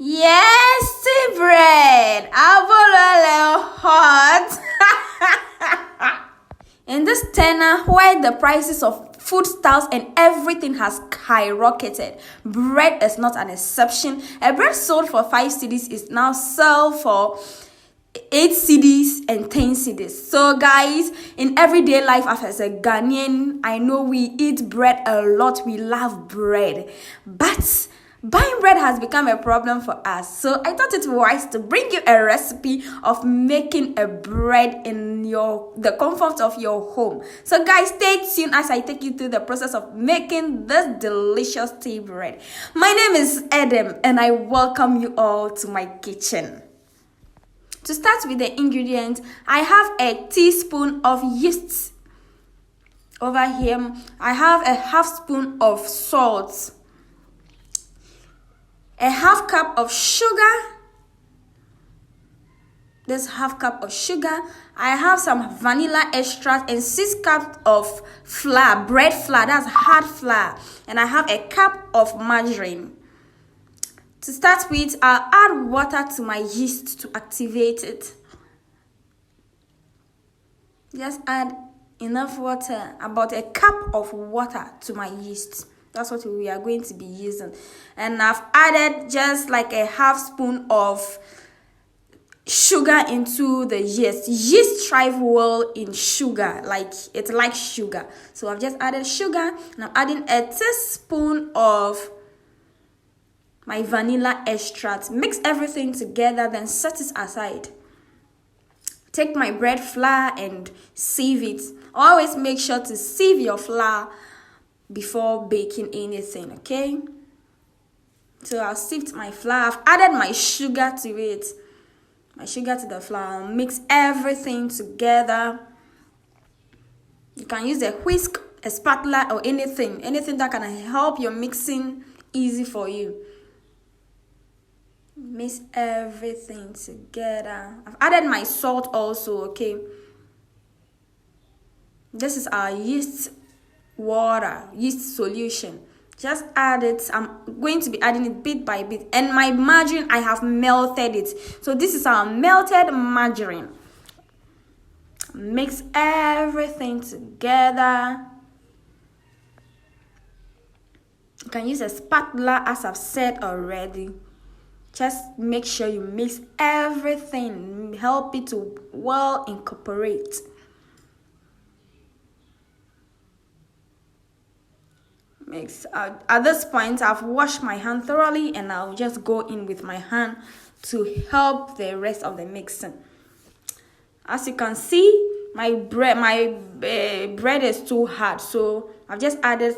Yes, tea bread. Abolole hot. In this tenor where the prices of foodstuffs and everything has skyrocketed, bread is not an exception. A bread sold for 5 cedis is now sold for 8 cedis and 10 cedis. So guys, in everyday life as a Ghanaian, I know we eat bread a lot. We love bread. But buying bread has become a problem for us. So I thought it wise to bring you a recipe of making a bread in the comfort of your home. So guys, stay tuned as I take you through the process of making this delicious tea bread. My name is Adam and I welcome you all to my kitchen. To start with the ingredients, I have a teaspoon of yeast. Over here, I have a half spoon of salt, a half cup of sugar. This half cup of sugar. I have some vanilla extract and 6 cups of flour, bread flour, that's hard flour. And I have a cup of margarine. To start with, I'll add water to my yeast to activate it. Just add enough water, about a cup of water to my yeast. That's what we are going to be using. And I've added just like a half spoon of sugar into the yeast. Yeast thrive well in sugar, like it likes sugar. So I've just added sugar and I'm adding a teaspoon of my vanilla extract. Mix everything together, then set it aside. Take my bread flour and sieve it. Always make sure to sieve your flour before baking anything, okay? So I've sieved my flour. I've added my sugar to it. My sugar to the flour. Mix everything together. You can use a whisk, a spatula, or anything that can help your mixing easy for you. Mix everything together. I've added my salt also, okay? This is our yeast water, yeast solution. Just add it. I'm going to be adding it bit by bit. And my margarine, I have melted it. So this is our melted margarine. Mix everything together. You can use a spatula as I've said already. Just make sure you mix everything. Help it to well incorporate. Mix. At this point, I've washed my hand thoroughly and I'll just go in with my hand to help the rest of the mixing. As you can see, my bread is too hard, so I've just added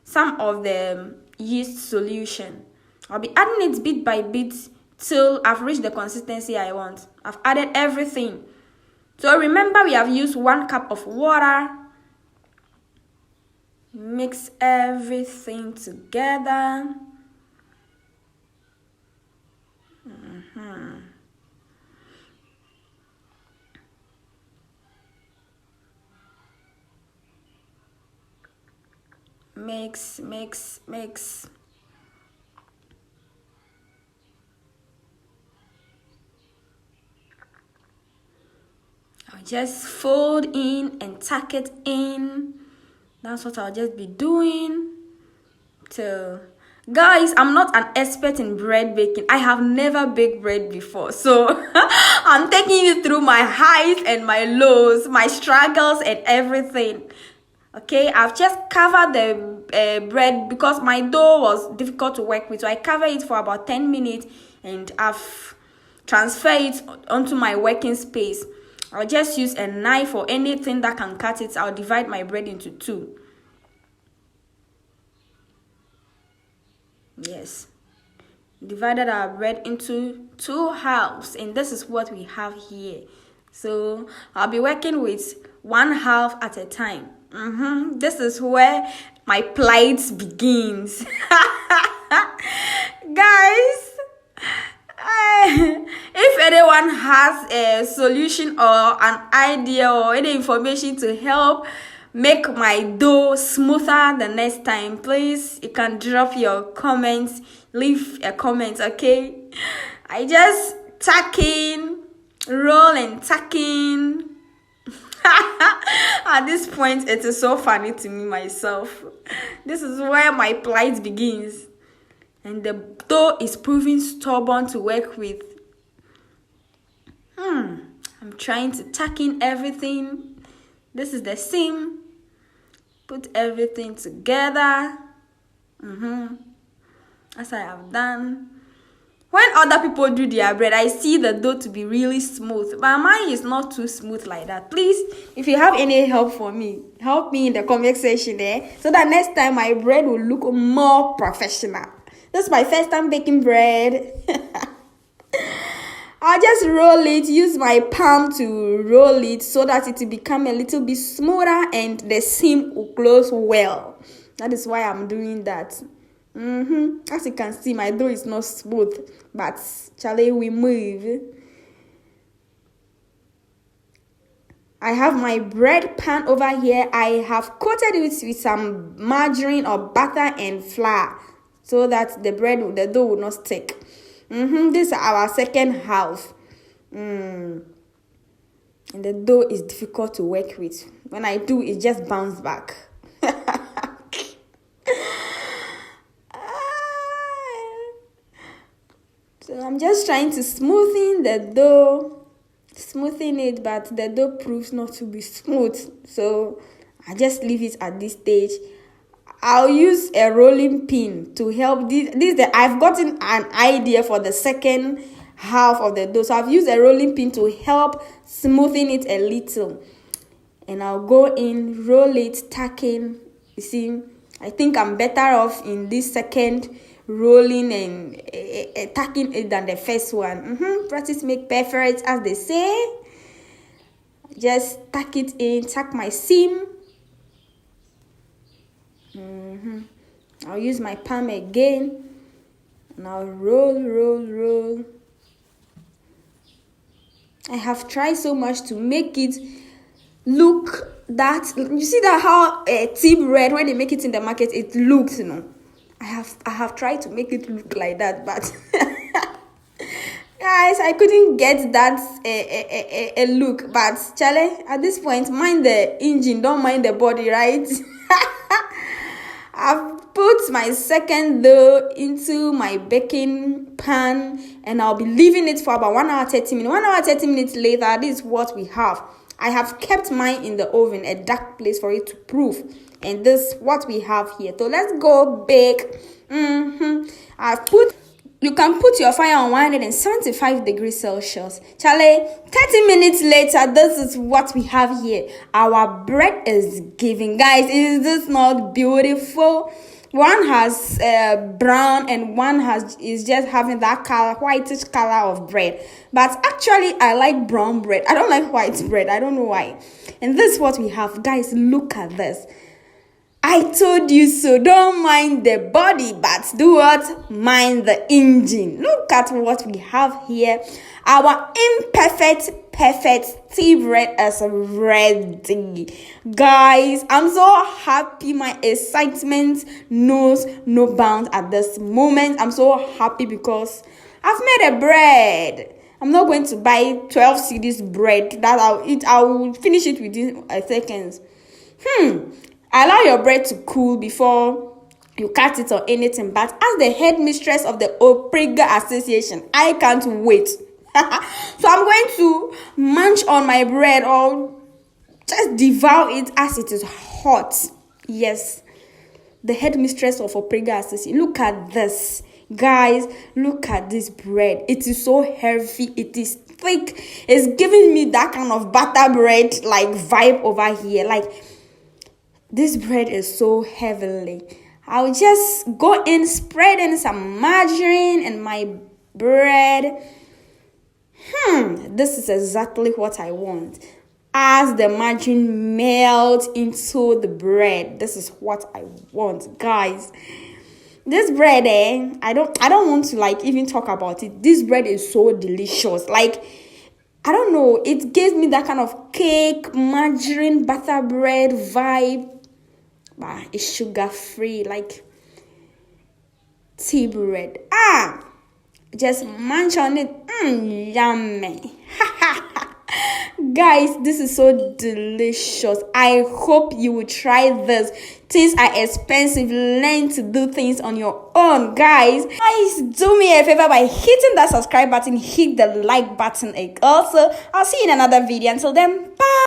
some of the yeast solution. I'll be adding it bit by bit till I've reached the consistency I want. I've added everything. So remember, we have used 1 cup of water. Mix everything together. Mix, mix, mix. I'll just fold in and tuck it in. That's what I'll just be doing. So, guys, I'm not an expert in bread baking. I have never baked bread before. So, I'm taking you through my highs and my lows, my struggles and everything. Okay, I've just covered the bread because my dough was difficult to work with. So, I covered it for about 10 minutes and I've transferred it onto my working space. I'll just use a knife or anything that can cut it. I'll divide my bread into 2. Yes. Divided our bread into 2 halves. And this is what we have here. So I'll be working with 1 half at a time. This is where my plight begins. Guys, if anyone has a solution or an idea or any information to help make my dough smoother the next time, please, you can drop your comments, leave a comment, okay? I just tuck in, roll and tuck in. At this point, it is so funny to me myself. This is where my plight begins. And the dough is proving stubborn to work with. I'm trying to tuck in everything. This is the seam. Put everything together. As I have done. When other people do their bread, I see the dough to be really smooth. But mine is not too smooth like that. Please, if you have any help for me, help me in the comment section there. So that next time my bread will look more professional. This is my first time baking bread. I'll just roll it, use my palm to roll it so that it will become a little bit smoother and the seam will close well. That is why I'm doing that. As you can see, my dough is not smooth, but Charlie, we move. I have my bread pan over here. I have coated it with some margarine or butter and flour so that the dough will not stick. This is our second half. And the dough is difficult to work with. When I do, it just bounces back. So I'm just trying to smoothen the dough, smoothing it, but the dough proves not to be smooth. So I just leave it at this stage. I'll use a rolling pin to help I've gotten an idea for the second half of the dough. So I've used a rolling pin to help smoothing it a little. And I'll go in, roll it, tuck in. You see, I think I'm better off in this second rolling and tucking it than the first one. Practice make perfect, as they say. Just tuck it in, tuck my seam. I'll use my palm again and I'll roll. I have tried so much to make it look that, you see that how a tea bread, when they make it in the market, it looks, I have tried to make it look like that, but guys, I couldn't get that a look. But Charlie, at this point, mind the engine, don't mind the body, right? I've put my second dough into my baking pan and I'll be leaving it for about 1 hour 30 minutes. 1 hour 30 minutes later, this is what we have. I have kept mine in the oven, a dark place for it to proof. And this is what we have here. So let's go bake. You can put your fire on 175 degrees Celsius. Charlie, 30 minutes later, this is what we have here. Our bread is giving. Guys, is this not beautiful? One has brown and one is just having that color, whitish color of bread. But actually, I like brown bread. I don't like white bread. I don't know why. And this is what we have. Guys, look at this. I told you so. Don't mind the body, but do what? Mind the engine. Look at what we have here. Our perfect tea bread is ready. Guys, I'm so happy. My excitement knows no bounds at this moment. I'm so happy because I've made a bread. I'm not going to buy 12 cedis bread that I'll eat. I will finish it within a second. Allow your bread to cool before you cut it or anything. But as the headmistress of the Oprega Association, I can't wait. So I'm going to munch on my bread or just devour it as it is hot. Yes, the headmistress of Oprega Association. Look at this. Guys, look at this bread. It is so heavy. It is thick. It's giving me that kind of butter bread like vibe over here. Like, this bread is so heavenly. I'll just go in, spread in some margarine and my bread. This is exactly what I want. As the margarine melts into the bread, this is what I want, guys. This bread, I don't want to like even talk about it. This bread is so delicious. Like, I don't know, it gives me that kind of cake, margarine, butter bread vibe. But it's sugar free, like tea bread. just munch on it. Yummy. Guys, this is so delicious. I hope you will try this. Things are expensive. Learn to do things on your own, guys. Do me a favor by hitting that subscribe button, hit the like button. Also, I'll see you in another video. Until then, bye.